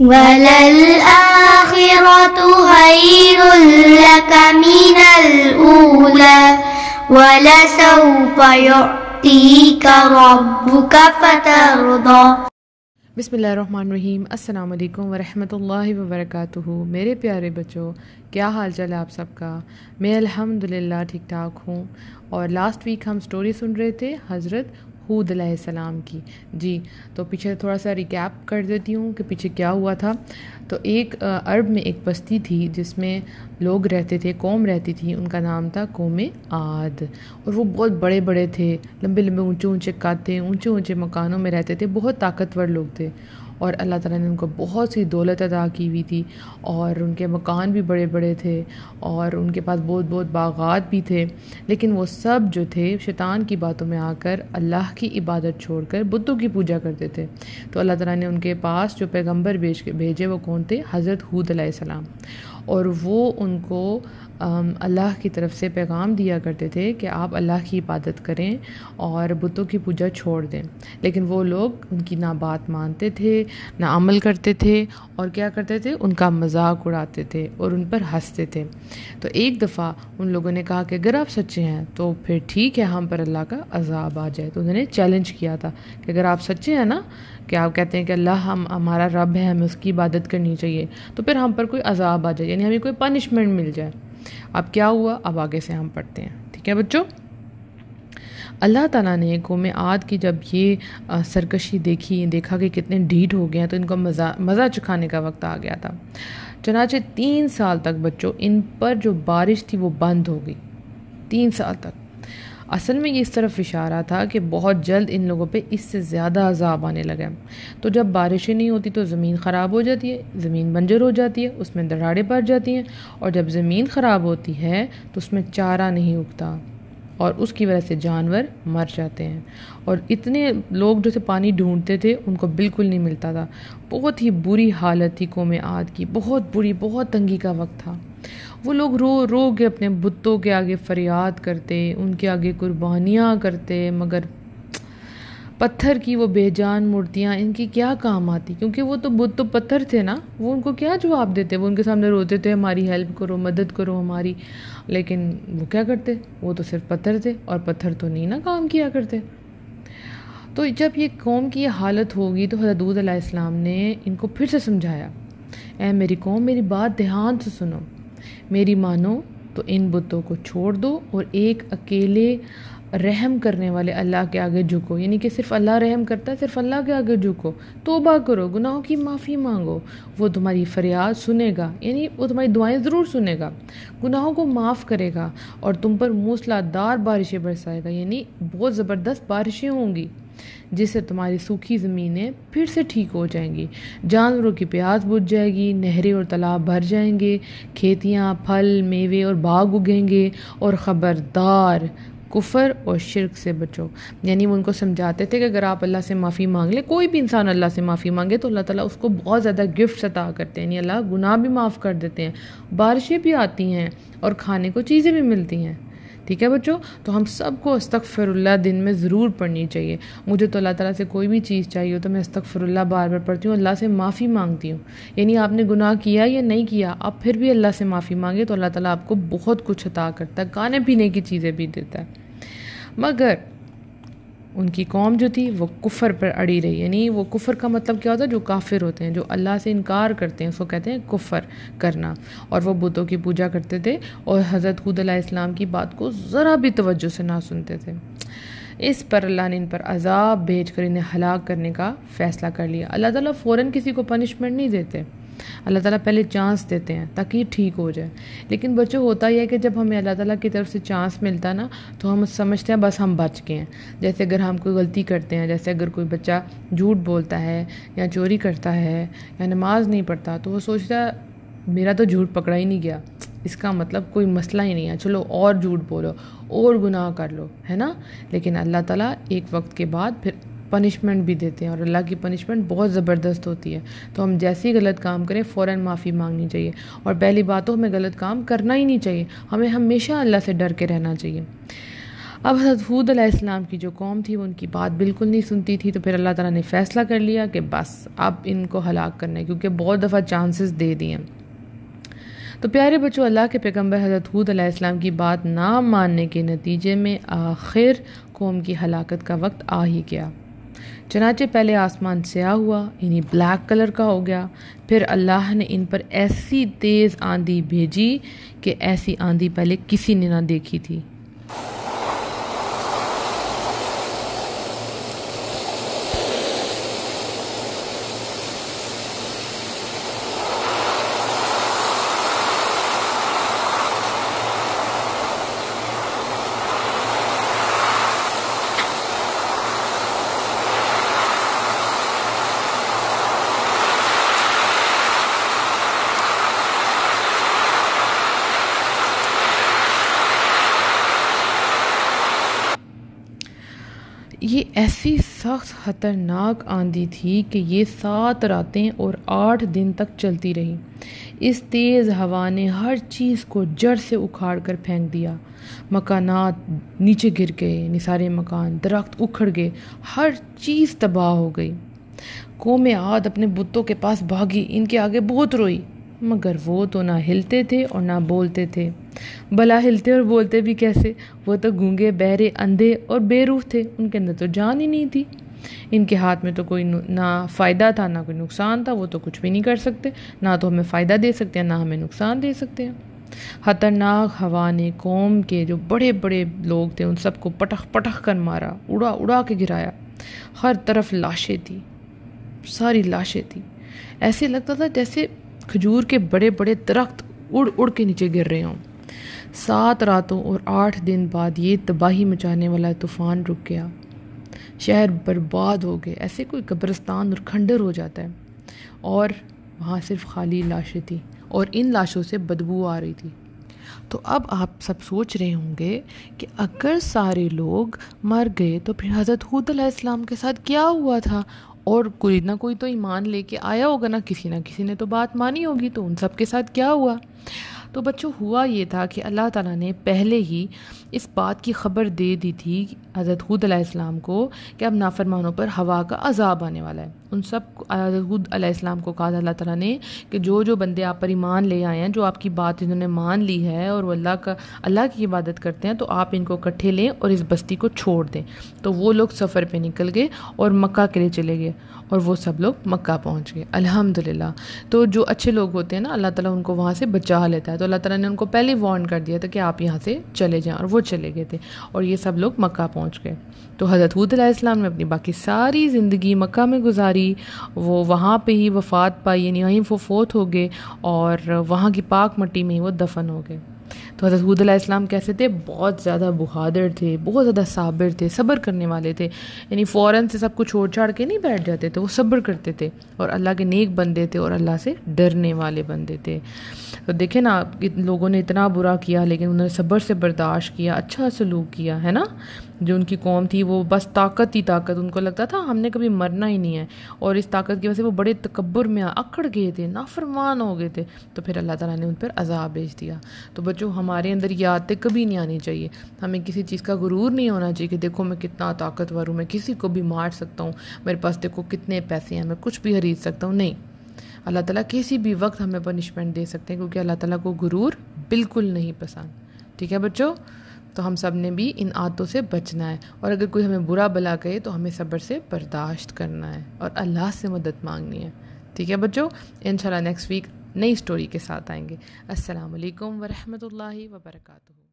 وَلَلْآخِرَةُ خَيْرٌ لَكَ مِنَ الْأُولَى وَلَسَوْفَ يُعْطِيكَ رَبُّكَ فَتَرْضَى۔ بسم اللہ الرحمن الرحیم۔ السلام علیکم ورحمۃ اللہ وبرکاتہ۔ میرے پیارے بچوں، کیا حال چال ہے آپ سب کا؟ میں الحمدللہ ٹھیک ٹھاک ہوں۔ اور لاسٹ ویک ہم سٹوری سن رہے تھے حضرت ہود علیہ السلام کی۔ جی تو پیچھے تھوڑا سا ریکیپ کر دیتی ہوں کہ پیچھے کیا ہوا تھا۔ تو ایک عرب میں ایک بستی تھی جس میں لوگ رہتے تھے، قوم رہتی تھی، ان کا نام تھا قوم عاد۔ اور وہ بہت بڑے بڑے تھے، لمبے لمبے اونچے اونچے قد تھے، اونچے اونچے مکانوں میں رہتے تھے، بہت طاقتور لوگ تھے، اور اللہ تعالیٰ نے ان کو بہت سی دولت عطا کی ہوئی تھی، اور ان کے مکان بھی بڑے بڑے تھے، اور ان کے پاس بہت بہت باغات بھی تھے۔ لیکن وہ سب جو تھے شیطان کی باتوں میں آ کر اللہ کی عبادت چھوڑ کر بتوں کی پوجا کرتے تھے۔ تو اللہ تعالیٰ نے ان کے پاس جو پیغمبر بھیجے وہ کون تھے؟ حضرت ہود علیہ السلام۔ اور وہ ان کو اللہ کی طرف سے پیغام دیا کرتے تھے کہ آپ اللہ کی عبادت کریں اور بتوں کی پوجا چھوڑ دیں۔ لیکن وہ لوگ ان کی نہ بات مانتے تھے، نہ عمل کرتے تھے، اور کیا کرتے تھے؟ ان کا مذاق اڑاتے تھے اور ان پر ہنستے تھے۔ تو ایک دفعہ ان لوگوں نے کہا کہ اگر آپ سچے ہیں تو پھر ٹھیک ہے، ہم پر اللہ کا عذاب آ جائے۔ تو انہوں نے چیلنج کیا تھا کہ اگر آپ سچے ہیں نا، کہ آپ کہتے ہیں کہ اللہ ہمارا رب ہے، ہمیں اس کی عبادت کرنی چاہیے، تو پھر ہم پر کوئی عذاب آ جائے، یعنی ہمیں کوئی پنشمنٹ مل جائے۔ اب کیا ہوا؟ اب آگے سے ہم پڑھتے ہیں، ٹھیک ہے بچوں؟ اللہ تعالیٰ نے قوم عاد کی جب یہ سرکشی دیکھا کہ کتنے ڈھیٹ ہو گئے ہیں، تو ان کو مزہ چکھانے کا وقت آ گیا تھا۔ چنانچہ 3 سال تک بچوں ان پر جو بارش تھی وہ بند ہو گئی، 3 سال تک۔ اصل میں یہ اس طرف اشارہ تھا کہ بہت جلد ان لوگوں پہ اس سے زیادہ عذاب آنے لگا۔ تو جب بارشیں نہیں ہوتی تو زمین خراب ہو جاتی ہے، زمین بنجر ہو جاتی ہے، اس میں دراڑیں پڑ جاتی ہیں، اور جب زمین خراب ہوتی ہے تو اس میں چارہ نہیں اگتا، اور اس کی وجہ سے جانور مر جاتے ہیں۔ اور اتنے لوگ جو تھے پانی ڈھونڈتے تھے ان کو بالکل نہیں ملتا تھا۔ بہت ہی بری حالت تھی قوم عاد کی، بہت بری، بہت تنگی کا وقت تھا۔ وہ لوگ رو رو کے اپنے بتوں کے آگے فریاد کرتے، ان کے آگے قربانیاں کرتے، مگر پتھر کی وہ بے جان مورتیاں ان کی کیا کام آتی، کیونکہ وہ تو بت تو پتھر تھے نا، وہ ان کو کیا جواب دیتے؟ وہ ان کے سامنے روتے تھے ہماری ہیلپ کرو، مدد کرو ہماری، لیکن وہ کیا کرتے؟ وہ تو صرف پتھر تھے، اور پتھر تو نہیں نا کام کیا کرتے۔ تو جب یہ قوم کی یہ حالت ہوگی تو حضرت ہود علیہ السلام نے ان کو پھر سے سمجھایا، اے میری قوم، میری بات دھیان سے سنو، میری مانو تو ان بتوں کو چھوڑ دو اور ایک اکیلے رحم کرنے والے اللہ کے آگے جھکو، یعنی کہ صرف اللہ رحم کرتا ہے، صرف اللہ کے آگے جھکو، توبہ کرو، گناہوں کی معافی مانگو، وہ تمہاری فریاد سنے گا، یعنی وہ تمہاری دعائیں ضرور سنے گا، گناہوں کو معاف کرے گا، اور تم پر موسلادھار بارشیں برسائے گا، یعنی بہت زبردست بارشیں ہوں گی جس سے تمہاری سوکھی زمینیں پھر سے ٹھیک ہو جائیں گی، جانوروں کی پیاس بجھ جائے گی، نہریں اور تالاب بھر جائیں گے، کھیتیاں، پھل، میوے اور باغ اگیں گے، اور خبردار کفر اور شرک سے بچو۔ یعنی وہ ان کو سمجھاتے تھے کہ اگر آپ اللہ سے معافی مانگ لیں، کوئی بھی انسان اللہ سے معافی مانگے تو اللہ تعالیٰ اس کو بہت زیادہ گفٹ عطا کرتے ہیں، یعنی اللہ گناہ بھی معاف کر دیتے ہیں، بارشیں بھی آتی ہیں، اور کھانے کو چیزیں بھی ملتی ہیں۔ ٹھیک ہے بچوں؟ تو ہم سب کو استغفر اللہ دن میں ضرور پڑھنی چاہیے۔ مجھے تو اللہ تعالیٰ سے کوئی بھی چیز چاہیے ہو تو میں استغفر اللہ بار بار پڑھتی ہوں، اللہ سے معافی مانگتی ہوں۔ یعنی آپ نے گناہ کیا یا نہیں کیا، آپ پھر بھی اللہ سے معافی مانگے تو اللہ تعالیٰ آپ کو بہت کچھ عطا کرتا ہے، کھانے پینے کی چیزیں بھی دیتا ہے۔ مگر ان کی قوم جو تھی وہ کفر پر اڑی رہی، یعنی وہ کفر کا مطلب کیا ہوتا ہے؟ جو کافر ہوتے ہیں، جو اللہ سے انکار کرتے ہیں، اس کو کہتے ہیں کفر کرنا، اور وہ بتوں کی پوجا کرتے تھے، اور حضرت ہود علیہ السلام کی بات کو ذرا بھی توجہ سے نہ سنتے تھے۔ اس پر اللہ نے ان پر عذاب بھیج کر انہیں ہلاک کرنے کا فیصلہ کر لیا۔ اللہ تعالیٰ فوراً کسی کو پنشمنٹ نہیں دیتے، اللہ تعالیٰ پہلے چانس دیتے ہیں تاکہ یہ ٹھیک ہو جائے۔ لیکن بچوں ہوتا یہ ہے کہ جب ہمیں اللہ تعالیٰ کی طرف سے چانس ملتا ہے نا تو ہم سمجھتے ہیں بس ہم بچ گئے ہیں۔ جیسے اگر ہم کوئی غلطی کرتے ہیں، جیسے اگر کوئی بچہ جھوٹ بولتا ہے یا چوری کرتا ہے یا نماز نہیں پڑھتا تو وہ سوچتا ہے میرا تو جھوٹ پکڑا ہی نہیں گیا، اس کا مطلب کوئی مسئلہ ہی نہیں ہے، چلو اور جھوٹ بولو اور گناہ کر لو، ہے نا۔ لیکن اللہ تعالیٰ ایک وقت کے بعد پھر پنشمنٹ بھی دیتے ہیں، اور اللہ کی پنشمنٹ بہت زبردست ہوتی ہے۔ تو ہم جیسے ہی غلط کام کریں فوراً معافی مانگنی چاہیے، اور پہلی بات تو ہمیں غلط کام کرنا ہی نہیں چاہیے، ہمیں ہمیشہ اللہ سے ڈر کے رہنا چاہیے۔ اب حضرت ہود علیہ السلام کی جو قوم تھی وہ ان کی بات بالکل نہیں سنتی تھی، تو پھر اللہ تعالیٰ نے فیصلہ کر لیا کہ بس اب ان کو ہلاک کرنا ہے، کیونکہ بہت دفعہ چانسز دے دیے۔ تو پیارے بچوں، اللہ کے پیغمبر حضرت ہود علیہ السلام کی بات نہ ماننے کے نتیجے میں آخر قوم کی ہلاکت کا وقت آ ہی گیا۔ چنانچہ پہلے آسمان سیاہ ہوا، یعنی بلیک کلر کا ہو گیا، پھر اللہ نے ان پر ایسی تیز آندھی بھیجی کہ ایسی آندھی پہلے کسی نے نہ دیکھی تھی۔ یہ ایسی سخت خطرناک آندھی تھی کہ یہ 7 راتیں اور 8 دن تک چلتی رہی۔ اس تیز ہوا نے ہر چیز کو جڑ سے اکھاڑ کر پھینک دیا۔ مکانات نیچے گر گئے، یعنی سارے مکان، درخت اکھڑ گئے، ہر چیز تباہ ہو گئی۔ قوم عاد اپنے بتوں کے پاس بھاگی، ان کے آگے بہت روئی، مگر وہ تو نہ ہلتے تھے اور نہ بولتے تھے۔ بھلا ہلتے اور بولتے بھی کیسے؟ وہ تو گونگے، بہرے، اندھے اور بے روح تھے، ان کے اندر تو جان ہی نہیں تھی۔ ان کے ہاتھ میں تو کوئی نہ فائدہ تھا نہ کوئی نقصان تھا، وہ تو کچھ بھی نہیں کر سکتے، نہ تو ہمیں فائدہ دے سکتے ہیں نہ ہمیں نقصان دے سکتے ہیں۔ خطرناک ہوا نے قوم کے جو بڑے بڑے لوگ تھے ان سب کو پٹخ پٹخ کر مارا، اڑا اڑا کے گرایا۔ ہر طرف لاشیں تھیں، ساری لاشیں تھیں۔ ایسے لگتا تھا جیسے کھجور کے بڑے بڑے درخت اڑ اڑ کے نیچے گر رہے ہوں۔ 7 راتوں اور 8 دن بعد یہ تباہی مچانے والا طوفان رک گیا۔ شہر برباد ہو گئے، ایسے کوئی قبرستان اور کھنڈر ہو جاتا ہے، اور وہاں صرف خالی لاشیں تھیں، اور ان لاشوں سے بدبو آ رہی تھی۔ تو اب آپ سب سوچ رہے ہوں گے کہ اگر سارے لوگ مر گئے تو پھر حضرت ہود علیہ السلام کے ساتھ کیا ہوا تھا؟ اور کوئی نہ کوئی تو ایمان لے کے آیا ہوگا نا کسی نے تو بات مانی ہوگی، تو ان سب کے ساتھ کیا ہوا؟ تو بچوں، ہوا یہ تھا کہ اللہ تعالیٰ نے پہلے ہی اس بات کی خبر دے دی تھی حضرت ہود علیہ السلام کو کہ اب نافرمانوں پر ہوا کا عذاب آنے والا ہے۔ ان سب کو حضرت ہود علیہ السلام کو کہا اللہ تعالیٰ نے کہ جو بندے آپ پر ایمان لے آئے ہیں، جو آپ کی بات انہوں نے مان لی ہے اور وہ اللہ کی عبادت کرتے ہیں، تو آپ ان کو اکٹھے لیں اور اس بستی کو چھوڑ دیں۔ تو وہ لوگ سفر پہ نکل گئے اور مکہ کے لیے چلے گئے، اور وہ سب لوگ مکہ پہنچ گئے الحمدللہ۔ تو جو اچھے لوگ ہوتے ہیں نا، اللہ تعالیٰ ان کو وہاں سے بچا لیتا ہے۔ تو اللہ تعالیٰ نے ان کو پہلے وارن کر دیا تھا کہ آپ یہاں سے چلے جائیں، اور وہ چلے گئے تھے، اور یہ سب لوگ مکہ پہنچ گئے۔ تو حضرت ہود علیہ السلام نے اپنی باقی ساری زندگی مکہ میں گزاری، وہ وہاں پہ ہی وفات پائی، یعنی وہیں وہ فوت ہو گئے، اور وہاں کی پاک مٹی میں ہی وہ دفن ہو گئے۔ تو حضرت ہود علیہ السلام کیسے تھے؟ بہت زیادہ بہادر تھے، بہت زیادہ صابر تھے، صبر کرنے والے تھے، یعنی فوراً سے سب کچھ چھوڑ چھاڑ کے نہیں بیٹھ جاتے تھے، وہ صبر کرتے تھے، اور اللہ کے نیک بندے تھے، اور اللہ سے ڈرنے والے بندے تھے۔ تو دیکھیں نا، لوگوں نے اتنا برا کیا لیکن انہوں نے صبر سے برداشت کیا، اچھا سلوک کیا، ہے نا۔ جو ان کی قوم تھی وہ بس طاقت ہی طاقت، ان کو لگتا تھا ہم نے کبھی مرنا ہی نہیں ہے، اور اس طاقت کی وجہ سے وہ بڑے تکبر میں اکڑ گئے تھے، نافرمان ہو گئے تھے، تو پھر اللہ تعالیٰ نے ان پر عذاب بھیج دیا۔ تو بچوں، ہمارے اندر یہ عادتیں کبھی نہیں آنی چاہیے، ہمیں کسی چیز کا غرور نہیں ہونا چاہیے کہ دیکھو میں کتنا طاقتور ہوں، میں کسی کو بھی مار سکتا ہوں، میرے پاس دیکھو کتنے پیسے ہیں، میں کچھ بھی خرید سکتا ہوں۔ نہیں، اللہ تعالیٰ کسی بھی وقت ہمیں پنشمنٹ دے سکتے ہیں، کیونکہ اللہ تعالیٰ کو غرور بالکل نہیں پسند۔ ٹھیک ہے بچوں؟ تو ہم سب نے بھی ان عادتوں سے بچنا ہے، اور اگر کوئی ہمیں برا بلا کہے تو ہمیں صبر سے برداشت کرنا ہے اور اللہ سے مدد مانگنی ہے۔ ٹھیک ہے بچوں؟ انشاءاللہ نیکسٹ ویک نئی سٹوری کے ساتھ آئیں گے۔ السلام علیکم ورحمۃ اللہ وبرکاتہ۔